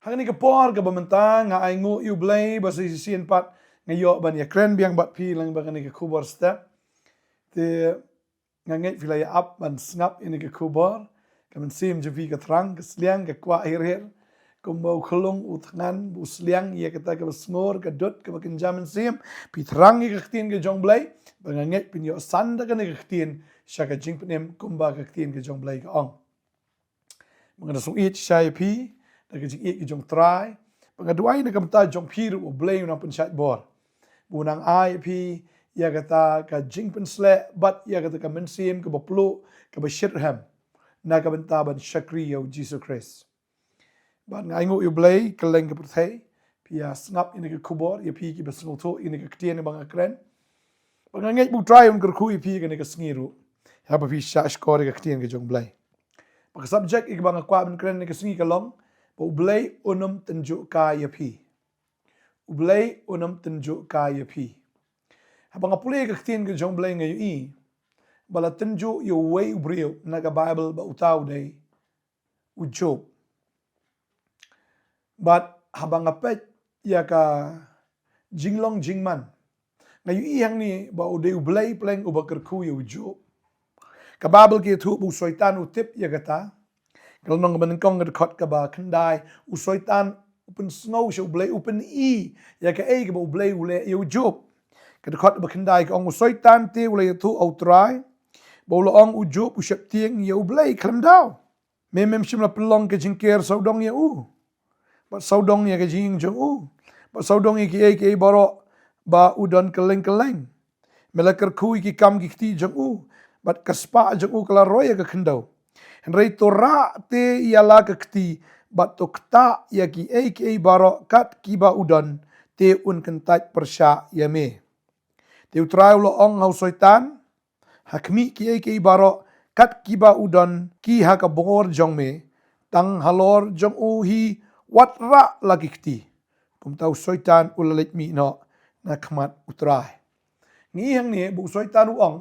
Hang ni kapor ka bamantang nga ay ngu yu Blei ba si sien pat ngayo ban ya kren biang bat pi lang ba ni ka khubor step te nganget filaya up ban snap ini ka khubor kaman sim je vi ka trang ka sliang ka kwa hirir kumbau kholong utngan bu sliang ia kata ka snor ka dot ka bakin jaman sim pi trang ka ktin ka jong Blei ba nganget pin yo sanda ka ni ka ktin syaka jing penem kumba ka ktin ka jong Blei ka ong mangana sung ich syai pi da ka jing ik jong try pangaduai na kamta jong pi ru Blei na pun syat bor bunang ai pi ia kata ka jing pen sle bat ia kata ka mensim ka baplu ka bashirham na ka benta ban shakri yo Jesus Christ ban ngai ngu yu Blei ka leng ka puthe pi ya snap ini ka khubor ya pi ki basngol to ini ka ktien bang akren bang ngai bu try un ka khu pi ka ni ka sngiru ha ba pi sha skor ka ktien ka jong Blei bang subject ik bang kwa ban kren ni ka sngi ka long bo Blei unum tynjuh ka ya pi Blei unum tynjuh ka ya pi habang apule ka ktien ka jong Blei ngai i bala tynjuh yo way brio na ka Bible ba utaw dai u Job but habang apet ya ka jinglong jingman ngai i hang ni ba u dei Blei pleng u bakar khu yo Job ka Bible ki thu bu soitan u tip ya kata kalau nong ban kong ka khot ka ba khandai u soitan upin snow show Blei upin i ya ka e ka ba Blei u le yo Job ka khot ba khandai ka ong u soitan te u le thu au try bo lo ong u Job u shep tieng ya u Blei klam daw mem shim la pelong ka jingker saudong ya u ba saudong ya ka jing jong u ba saudong ki e baro ba udon keleng melakar kui ki kam ki ti jong u bat kaspa jong u kala roya ka khandau henrei tora te yala ka kti bat to kta ya ki e baro kat ki ba udon te un kentat persya ya me te utrau lo ong hau soitan hakmi ki e baro kat ki ba udon ki ha ka bongor jong me tang halor jong u hi watra lagi kti kum tau soitan ulalit mi no na khamat utrai ngi hang ni bu soitan u ong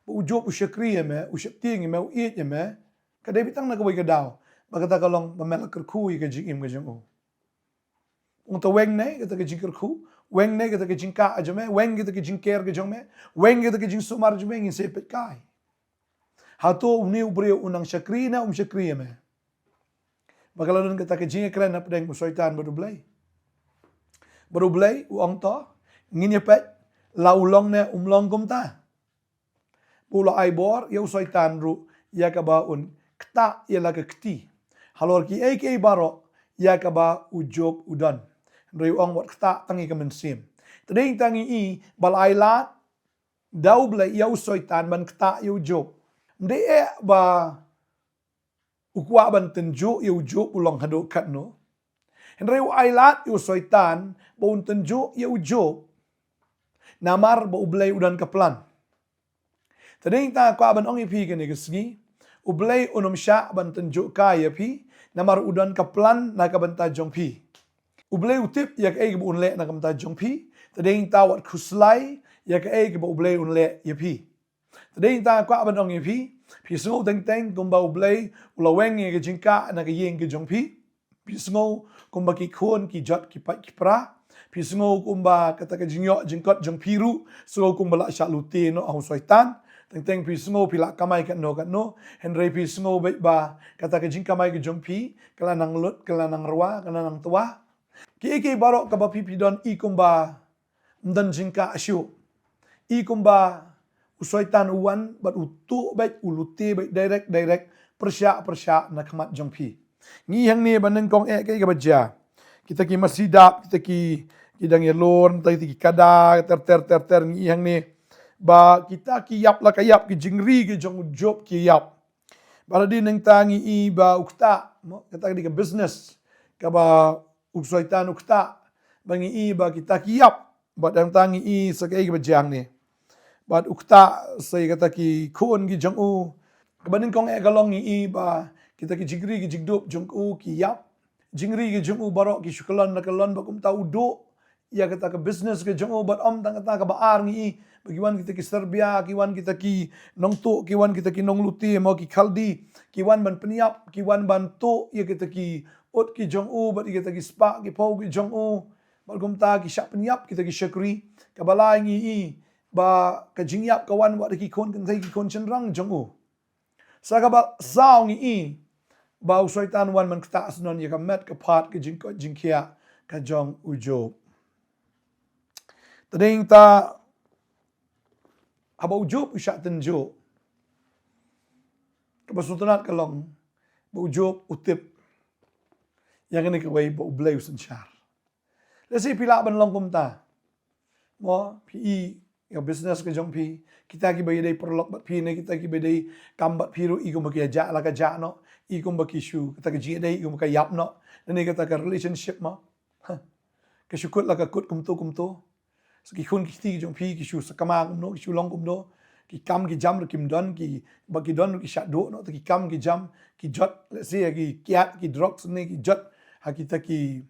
bu Job u Nongkhryiem u shepting me u it me ka dei bitang na ka wai ka daw ba kata ka long ba mel kar khu ka jing im ka jong u ung ta weng nei ka ta ka jing kar khu weng nei ka ta ka jing ka ajme weng ka ta ka jing ker ka jong me weng ka ta ka jing sumar jme ngin se pet kai ha to u brio unang shakri na Nongkhryiem me bagalan ka ta ka jing kren na pedeng u soitan baru Blei u ong to ngin ye pet la ulong ne umlong kum ta pula ai bor ya soitan ru ya ka ba un kta ya la ka kti halor ki e baro ya ka ba u Job udan reu ong wat kta tangi ka mensim tading tangi i balai la dau Blei ya soitan ban kta yu Job de e ba ukwa ban tynjuh yu Job ulong hado kat no reu ai lat yu soitan bon tynjuh yu Job namar ba Blei udan kaplan tading ta kwa ban ong ipi ka ni ka sngi u Blei unum sya ban tynjuh ka ya pi namar udan kaplan na ka banta jong pi u Blei utip ya ka e bu unle na ka banta jong pi tading ta wat khuslai ya ka e bu Blei unle ya pi tading ta kwa ban ong ipi pi sngo teng kum ba u Blei ulaweng ya ka jingka na ka yeng ka jong pi sngo kum ba ki khon ki jot ki pat ki pra pi sngo kum ba kata ka jingyo jingkot jong piru so kum ba la sha lute no au soitan teng pi sngo pi la kamai kat no henrei pi sngo be ba kata ka jing kamai ka jong pi kala nang lut kala nang rwa kala nang tua ki baro ka ba pi don i kum ba mdan jingka asyu i kum ba usoitan uwan bat utu be ulute be direct persya na khamat jong pi ngi hang ni baneng kong e ka ba ja kita ki masidap kita ki dang yelor kita ki kada ter ngi hang ni ba kita ki yap la kayap ki jingri ki jong Job ki yap bara di neng tangi i ba ukta mo kata di ka business ka ba uksoitan ukta bangi i ba kita ki yap ba dang tangi i sa kai ba jang ni ba ukta sai kata ki khon ki jong u ka ba neng kong e galong i ba kita ki jingri ki jigdop jong u ki yap jingri ki jong u baro ki shukalan na kalon ba kum ta udo ya kata ka business ke jong u ba om tang kata ka ba ar ngi bagiwan kita ki Serbia, kiwan kita ki Nongtu, kiwan kita ki Nongluti, mau ki Khaldi, kiwan ban peniap, kiwan ban to, ya kita ki ut ki jong u bat kita ki spa ki pau ki jong u bat gum ta ki syak penyap kita ki syakri ka balai ngi i ba ka jingyap kawan wat ki kon kan thai ki kon chen rang jong u sa ka ba sao ngi i ba syaitan wan man kta asnon ya ka met ka phat ka jing ko jing khia ka jong u job tading ta habau job usyak tynjuh ka basutanat kalong bau job utip yang ini kawai bau Blei usensyar. Lesi pila ban long kumta. Mo pi ya business ke jong pi kita ki bayi dai perlok bat pi ne kita ki bayi dai kambat piru i kum baki aja la ka ja no i kum baki shu kita ki ji dai i kum ka yap no ne kita ka relationship mo. Ke syukut la ka kut kum tu. Seki khun ki ti jong pi ki shu sakama kum no ki shu long kum do. Ki kam ki jam kim don ki bagi don ki shat do no ki kam ki jam ki jot let's say ki kiat ki drugs ne ki jot ha kita ki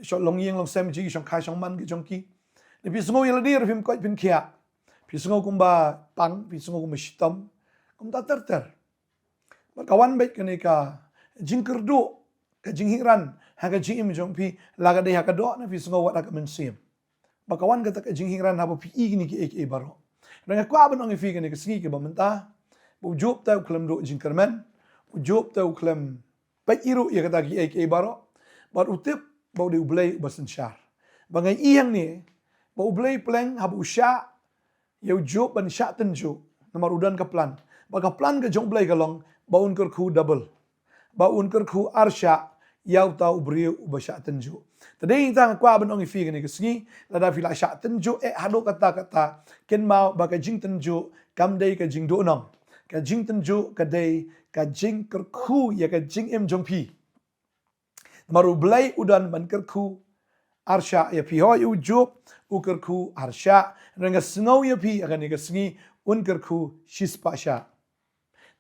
shot long yeng long sem ji shong khai shong man ki jong ki ne pi sngo yela dir phim ko pin khia pi sngo kum ba pang pi sngo kum shitam kum ta ter ba kawan bet ka ne ka jing kerdu ka jing hiran ha ka jing jong pi la ka de ha ka do na pi sngo wat ka men sim ba kawan ka ta ka jing hiran ha ba pi i ni ki e baro Dengan kwa benong ifi kan ke sengi ke bamenta bu job ta klem do jing kermen bu job ta klem pa iru ya kata ki ek baro ba utip ba de Blei basen syar bangai iyang ni ba Blei pleng habu sya yo job ban sya tynjuh nomor udan ka plan ba ka plan ke jong Blei kalong ba un ker khu double ba un ker khu arsya yau ta ubriu ba sya tynjuh tading tang kwa benong ifi kan ke sengi la da fila sya tynjuh hado kata ken mau ba ka jing tynjuh kam dei ka jing do nong ka jing tynjuh ka dei ka jing ker khu ya ka jing em jong pi maru Blei udan ban ker khu arsya ya pi ho yu job u ker khu arsya renga snow ya pi akan ka sengi un ker khu shispa sya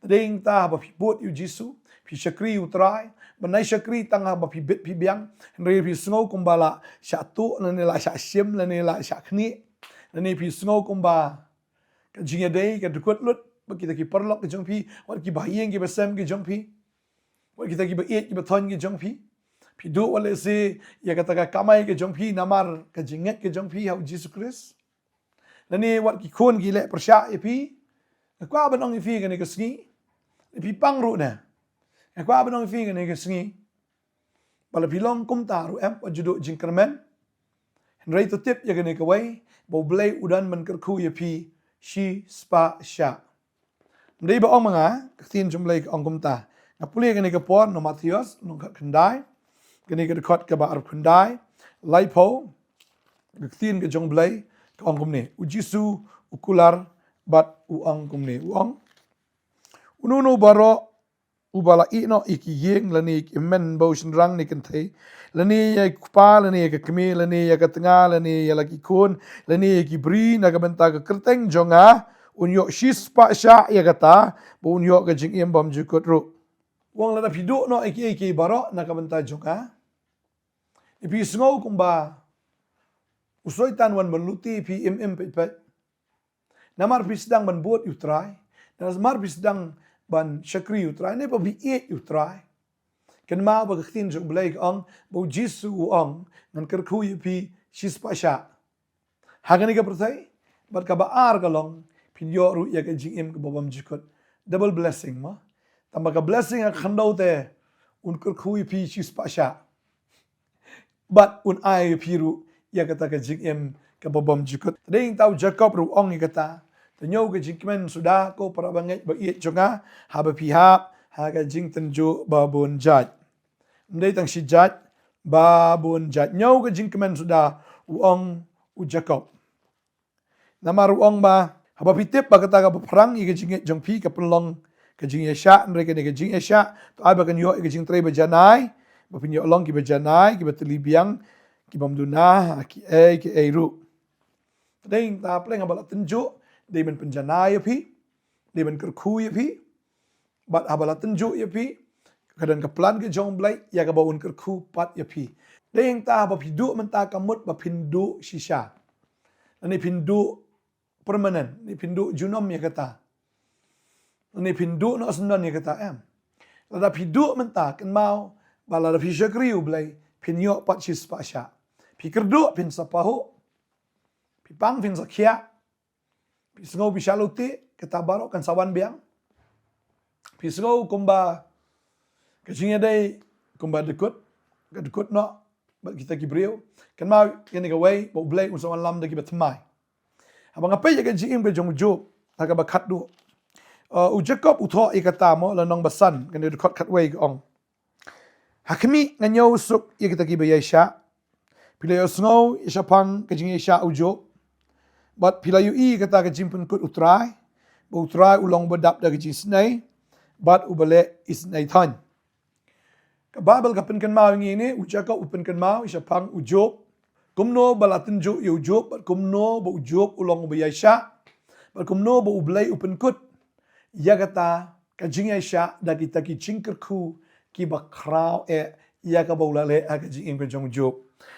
tading ta ba pi bot yu jisu pi syakri utrai benai syakri tangah ba pi bit pi biang re pi snow kumbala sya tu ne la sya sim ne la sya khni ne pi snow kumba ka jinga dei ka dukut lut ba kita ki perlok ki jong pi wat ki bayeng ki basam ki jong pi wat kita ki ba et ki ba thon ki jong pi pi du wale se ya kata ka kamai ki jong pi namar ka jinget ki jong pi hau Jesus Christ ne wat ki khon ki le persya e pi kwa banong ifi ka ne ka sngi pi pang ru na kwa banong ifi ka ne ka sngi bala pilong kum ta ru em wat judo jing kermen Henry tu tip ya ka ne ka wai bo Blei udan man ker khu ya pi shi spa sya ndai ba ong manga tin jom Blei ong kum ta ngapule ka ne ka por no Matthias no ka khandai ka ne ka khot ka ba ar khandai laipo tin ka jong Blei ka ong kum ne u jisu ukular bat u ong kum ne u ong ununo baro ubala ino iki yeng lani men bo shin rang ni kan thei lani ya pa lani ka kmi lani ya ka tnga lani ya laki kun lani ki bri na ka benta ka kerteng jonga unyo shis pa sha ya kata bo unyo ka jing em bam ju kot ru wong la da pidu no iki baro na ka benta jonga ipi sngo kumba usoi tan wan meluti pi pe namar pisdang ban buat utrai namar pisdang ban syakri utrai ne pa bi et utrai kan ma ba khtin jong Blei ong bo jisu ong ngan ker khu pi shis pa sha hagani ka pertai bat ka ba ar kalong pin yo ru ya ka jing em ka bobam jikot double blessing ma tamba ka blessing a khando te un ker khu pi shis pa sha bat un ai pi ru ya ka ta ka jing em ka bobam jikot ding tau Jacob ru ong ka ta tynjuh ke jingmen sudah ko para banget ba iet jonga ha ba pihap ha ka jing tynjuh ba bun jat ndai tang si jat ba bun jat nyau ke jingmen sudah uong u Jacob namar uong ba ha ba pitip ba kata ka perang i ke jinget jong pi ka pelong ke jing yesha ndai ke jing yesha to ai ba kan yo ke jing tre ba janai ba pin yo long ki ba janai ki ba telibiang ki bam duna ki e ru ding ta pleng ba tynjuh dia men penjana ya pi dia men kerku ya pi bat abala tynjuh ya pi kadang ke plan ke jong Blei ya ka baun kerku pat ya pi ding ta ba pidu men ta kamut ba pindu shisha ni pindu permanent ni pindu junom ya kata ni pindu no asnan ya kata em la da pidu men ta kan mau bala pi syakri Blei pin yok pat sis pasha pi kerdu pin sapahu pi pang pin sakia pi sengau pi shalute ketabaro kan sawan biang pi sengau kumba kecingnya dai kumba dekut no ba kita kibriu kan mau kene gawai bo Blei usawan lam dagi batmai abang apa ya kan jing be jong job taka ba khat du Jacob utho ikata mo la nong basan kan de khat wei ong hakmi nganyo suk ikita ki be yasha pila snow isha pang kajing yasha ujo but pila yu I kata kajing pun kut utrai ulong badap da kajing snai but ubale isnai than ka babel ka pen kan mau ngini Jacob upen kan mau isha pang ujo kumno balatin jo yu ujo but kumno bo ujo ulong be yasha but kumno bo Blei upen kut ya kata kajing yasha da kita ki cingkerku ki bakrau ya ka baulale kajing ing jong job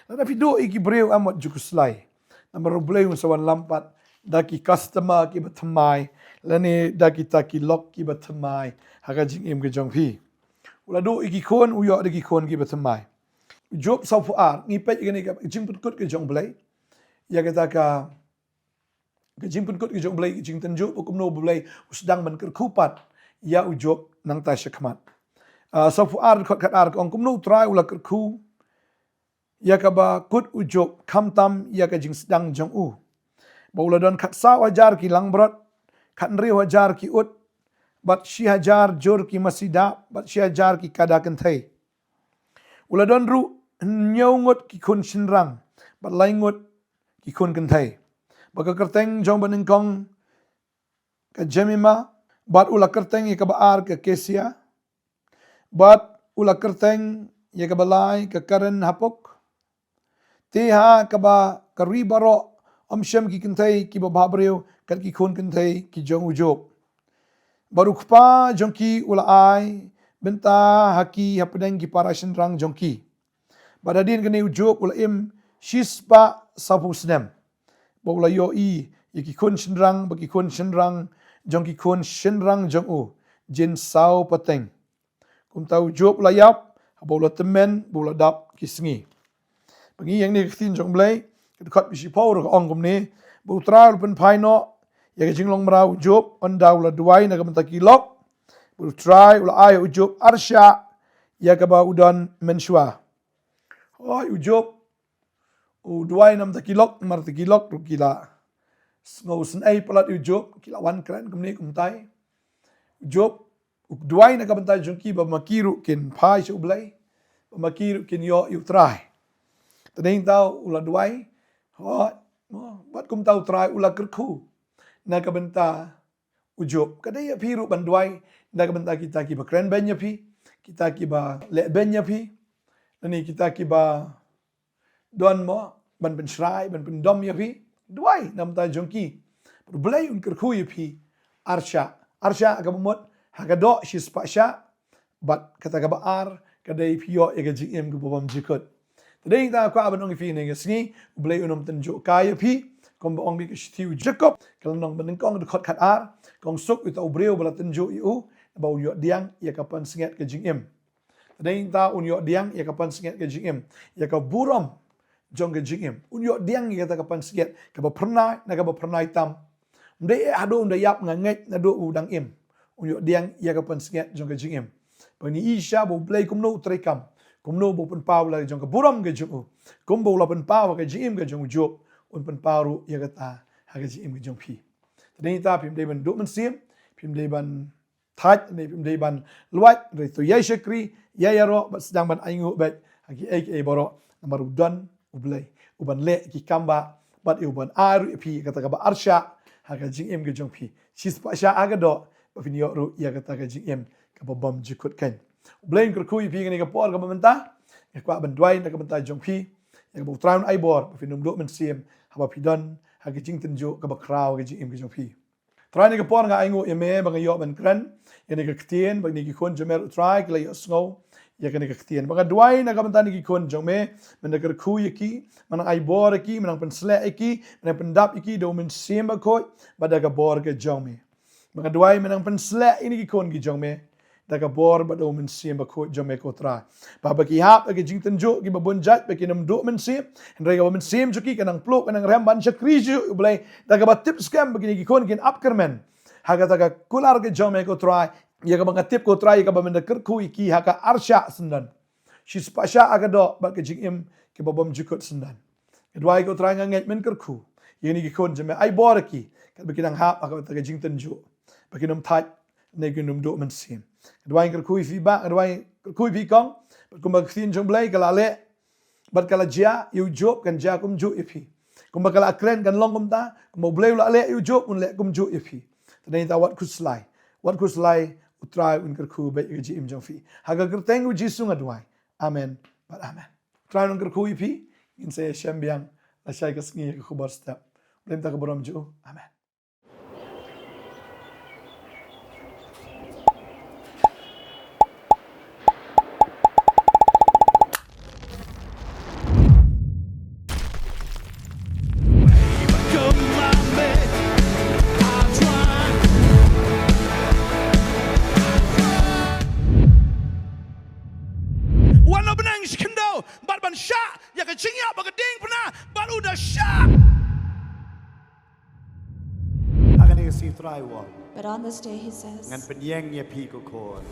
na video iki breu amat jukuslai namar Blei sawan lampat daki customer ki batmai lani daki taki lok ki batmai kajing ing jong pi ulado iki kon uyo daki kon ki batmai job sau fuar ni pet gani ka jing put kut ke jong Blei ya kata ka kajing pun kut ke jong Blei jing tanju ukumno Blei usdang man kerkupat ya ujob nang ta syakmat sau fuar kot kat ar ong kumno try ula kerku ya ka ba kut ujob kamtam ya ka jing sedang jong u baula don khat sa wajar ki langbrot khat ri wajar ki ut bat shi hajar jor ki masida bat shi hajar ki kada kenthai ula don ru nyongot ki kun shinrang bat laingot ki kun kenthai baka kerteng jong baningkong ka jemima bat ula kerteng ya ka baar ka kesia bat ula kerteng ya ka balai ka karen hapok tiha ka ba kari baro omshem ki kenthai ki babreu kat ki kun kenthai ki jong ujob baru kpa jongki ula ai benta haki hapedeng ki parashin rang jongki badadin kene ujob ula im shispa sapu snem baula yo I yaki kun shinrang baki kun shinrang jongki kun shinrang jong u jin sau pateng kum tau job la yap baula temen baula dap kisngi bagi yang ni ktin jong Blei kat bisi power ong kum ni bu tral pen paino ya jing long mrau job on daula duai na kam takilok bu try ula ai ujob arsha ya ka ba udan menshwa oi ujob duai nam takilok mar takilok ru kila ngau sen ai palat ujob kila wan kran kum ni kum tai ujob duai na kam tai jongki ba makiru kin pai shu Blei ba makiru kin yo yu try tadeng tau ula duai bat kum tau try ula kerku na kabenta ujob kadai ya piru banduai na kabenta kita ki ba kren benya pi kita ki ba le benya pi ni kita ki ba don mo ban pen shrai ban pen dom ya pi duai nam ta jongki Blei un kerku ya pi arsha ka bumot hakado shis pasha bat kata ka ba ar kadai pio ya ga gm ku bom jikot tadeng ta kwa ban ong fi ne ga sngi Blei unom tanjo kaya pi kom ong bi kshtiu Jacob kalau nong benengkong de khot khat ar kong suk utau breu bala tenju yu bau yo diang ya kapan singet ke jingim tadeng ta un yo diang ya kapan singet ke jingim ya ka burom jong ke jingim un yo diang ya kata kapan singet ka ba pernai na ka ba pernai tam de ado unda yap nganget na do udang im un yo diang ya kapan singet jong ke jingim pani isha bo Blei kumno trekam kumno bo pen paw la jong ke burom ke ju kum bo la pen paw ke jingim ke jong job un pen paru ya kata hagaji im jong pi tadeng ta pim de ban do man sim pim de ban thaj ne pim de ban luat re to ya shakri ya yaro bat sedang ban aingu bet hagi aka boro namaru don Blei uban le ki kamba bat uban aru pi kata ka ba arsha hagaji im jong pi sis pa sha agado ba fin yo ru ya kata ka jing ka ba bam jikut kan Blei kerku pi ngani ka por ka menta ya kwa ban dwai na ka menta jong pi ya ba traun ai bor ba fin do man sim haba pidon hagi jing tenjo ka ba kraw ga jing jong pi try ni ka por nga aingu eme ba yo ban kran ya ni ka ktien ba ni ki kon jomer try ka yo snow ya ka ni ka ktien ba dwai na ka ban ni ki kon jome men ka khu yaki man ai bor ki man pen sle ki man pen dap ki do men sim ba ko ba da ka bor ka jome ba dwai man pen sle ini ki kon ki jome da ka bor ba do men sim ba ko jome ko tra ba ba ki hap ba ki jing tynjuh ki ba bonjat ba ki nam do men sim ndai ka ba men sim juki kanang plok kanang ram ban shakriju Blei da ka ba tip scam ba ki kon kin upkermen haga ta ka kular ke jome ko tra ya ka ba tip ko tra ya ka ba men da kerku ki haka arsha sendan shis pasha aga do ba ki jing im ki ba bom jukut sendan kedua ko tra nganget men kerku yang ni ki kon jome ai bor ki ka ba ki nang hap ka ta ka jing tynjuh ba ki nam thai nei ki nam do men sim kedua yang kerku fi ba kedua yang kerku fi kong kum ba khin jong Blei kala le bat kala jia yu job kan jia kum ju ipi kum ba kala kren kan long kum ta kum Blei la le yu job un le kum ju ipi tadai ta wat kuslai utrai un kerku ba ji im jong fi haga kerteng u ji sunga duai amen but amen trai un kerku ipi in se shambiang la shai ka sngi ka khubor step blem ta ka borom ju amen. But on this day, he says, Ngan penyeng ye pi ko kon.